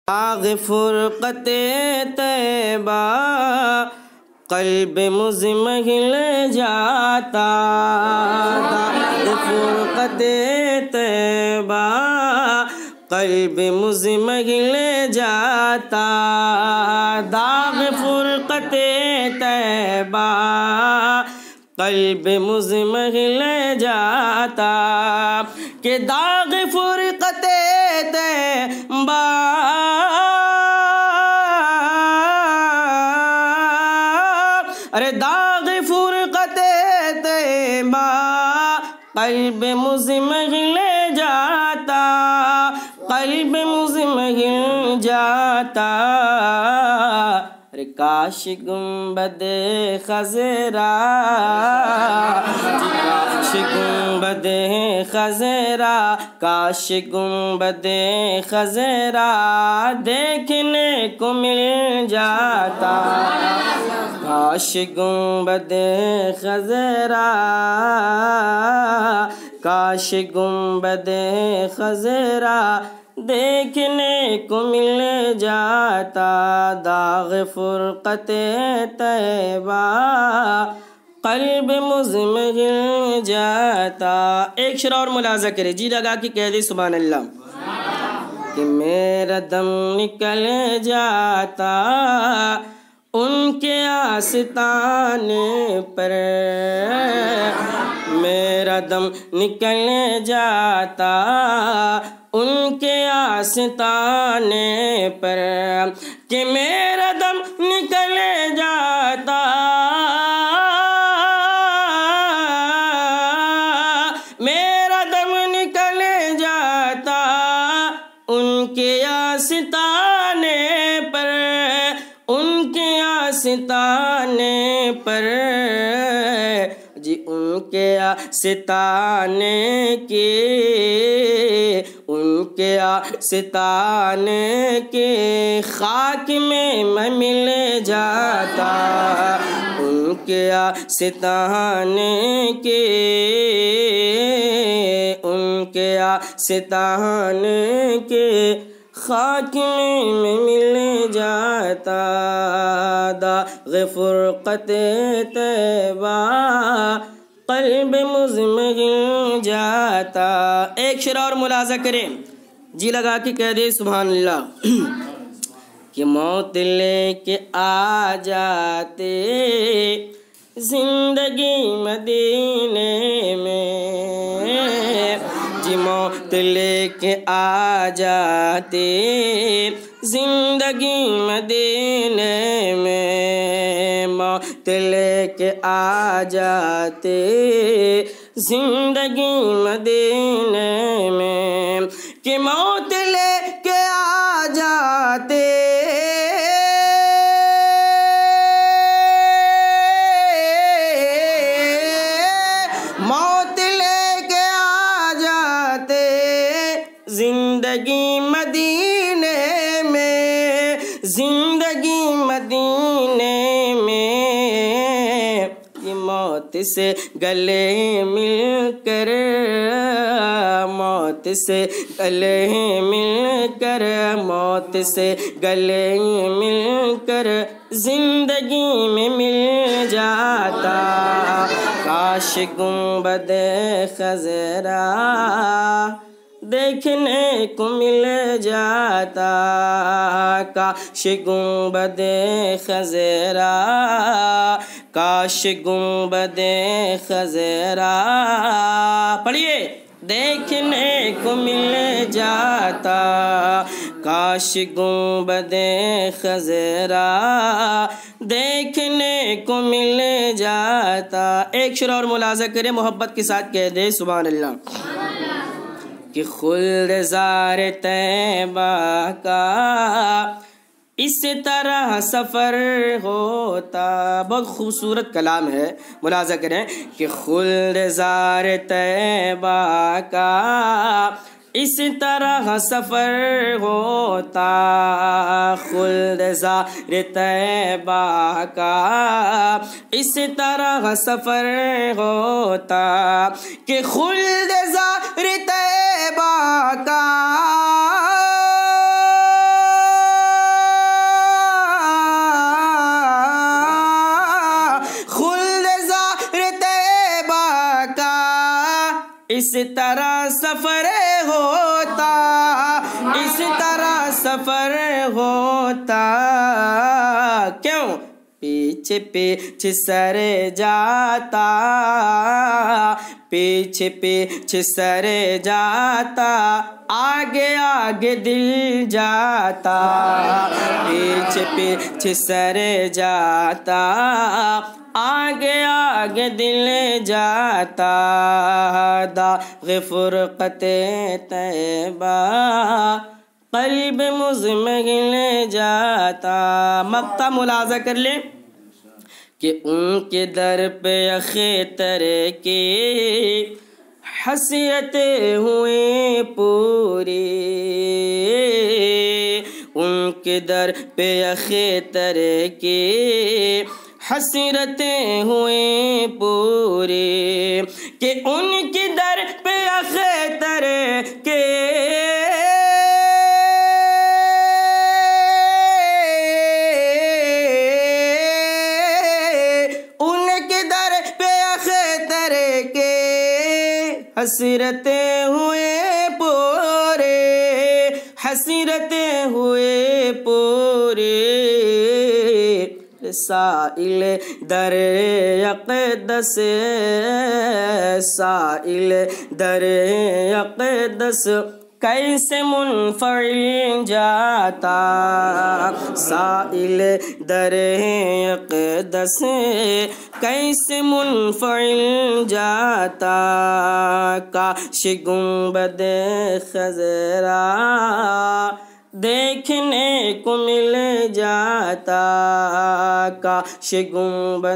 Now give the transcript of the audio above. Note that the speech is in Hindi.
आग फुरक़ते तैबा क़ल्ब मुज़महिल जाता, दाग़ फुरक़ते तैबा क़ल्ब मुज़महिल जाता, दाग़ फुरक़ते तैबा क़ल्ब मुज़महिल जाता, के दाग़ फुरक़ते तैबा अरे दाग़ फुरक़ते तैबा क़ल्ब मुज़महिल जाता, क़ल्ब मुज़महिल जाता। अरे काश गुंबदे खज़रा, काश गुंबदे खज़रा, काश गुंबदे खज़रा देखने को मिल जाता, काश गुंबदे खज़रा, काश गुंबदे खज़रा देखने को मिल जाता, दाग़ फुरक़ते तैबा क़ल्ब मुज़महिल जाता। एक शेर और मुलाज़ा करे, जी लगा के कह दे सुभान अल्लाह। कि मेरा दम निकल जाता उनके आस्ताने पर, मेरा दम निकल जाता उनके आस्ताने पर, कि मेरा दम निकल जाता, मेरा दम निकल जाता उनके आस्ताने पर, उनके आस्ताने पर जी, उनके आस्ताने के, उनके आस्ताने के खाक में मैं मिल जाता, उनके आस्ताने के, उनके आस्ताने के खाक में मैं मिल जाता, दाग़ फुरक़ते तैबा क़ल्ब मुज़महिल जाता। एक शेर और मुलाज़ा करें, जी लगा के कह दे सुभान अल्लाह। कि मौत लेके आ जाते ज़िंदगी मदीने में, जी मौत लेके आ जाते ज़िंदगी मदीने में, मौत लेके आ जाते ज़िंदगी मदीने में, कि मौत लेके आ जाते, मौत लेके आ जाते जिंदगी मदीने में, जिंदगी मदीने में, ये मौत से गले मिलकर, मौत से गले मिलकर, मौत से गले मिलकर जिंदगी में मिल जाता, काश गुंबदे खज़रा देखने को मिल जाता, काश गुंबदे खज़रा, काश गुंबदे खज़रा पढ़िए देखने को मिल जाता, काश गुंबदे खज़रा देखने को मिल जाता। एक शेर और मुलाज़ा करे, मोहब्बत के साथ कह दे सुभान अल्लाह। कि खुल्द ज़ार तैबा का इस तरह सफ़र होता, बहुत खूबसूरत कलाम है, मुलाज़ा करें। कि खुल्द ज़ार तैबा का इस तरह सफ़र होता, खुल्द ज़ार तैबा का इस तरह सफ़र होता, कि खुल्द ज़ार तैबा का इस तरह सफर होता, इस तरह सफर होता। क्यों? पीछे पीछे सर जाता, पीछे पीछे सर जाता, आगे आगे दिल जाता। पीछे पीछे सर जाता, आगे आगे दिल जाता। दाग़ फ़ुरक़ते तैबा क़ल्ब मुज़मगिल जाता। मक्ता मुलाज़ा कर ले कि उनके दर पे अख़तर की हसरतें हुई पूरी, उनके दर पे अख़तर की हसरतें हुई पूरी, कि उनके दर पे अख़तर के हसरतें हुए पूरे, हसरतें हुए पूरे। साइल दर अक़दस, साइल दर अक़दस कैसे मुनफ़रिद जाता। साइल दर अक़दस कैसे मुनफ़रिद जाता। काश गुंबद ख़ज़रा देखने को मिल जाता, काश गुंबद